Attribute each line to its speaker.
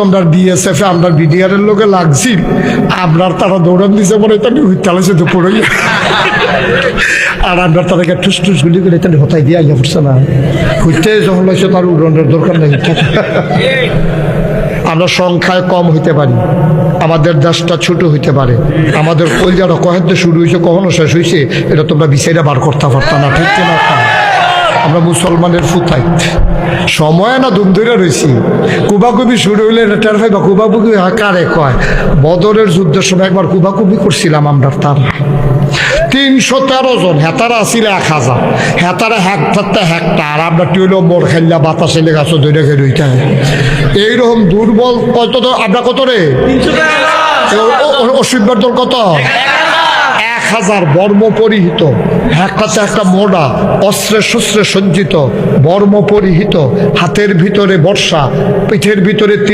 Speaker 1: তোমরা বিএসএফ এ আমরা বিডিআর এর লোকে লাগছি আপনার তারা দৌড়ান দিছে মনে তাহলে চালাইছে তো পড়ে আর আমরা তাদেরকে ঠুস ঠুস গুলি করে তাহলে হতাই দিয়ে আইয়া পড়ছে না হইতে যখন লাগছে তার উড়ানোর দরকার নেই। আমরা সংখ্যায় কম হইতে পারি, আমাদের দেশটা ছোট হইতে পারে, আমাদের কলজাটা কখন শুরু হয়েছে কখনো শেষ হয়েছে এটা তোমরা বিচাইরা বার করতে পারতাম না, ঠিক কিনা? আমরা মুসলমানের ফুতাই সময় না দুম ধরে রয়েছি। কুবাকুবি শুরু হইলে রেটার ভাই বা কুবাকুবি কারে কয়, বদরের যুদ্ধের সময় একবার কুবাকুবি করছিলাম আমরা, তার 313 জন, হেতারা আসছিল 1000, হেতারা হেক্টার আর আমরা টিউলো মোড় খেললা বাতাসে লেগাছো ধরে খেলতে এইরকম দুর্বল। কত তো আমরা কত রে অসুবিধার দল কত 1000 বর্ম পরিহিত, একটা মোড়া অস্ত্রে শস্ত্রে সজ্জিত, বর্ম পরিহিত, হাতের ভিতরে বর্ষা, পিঠের ভিতরে তীর।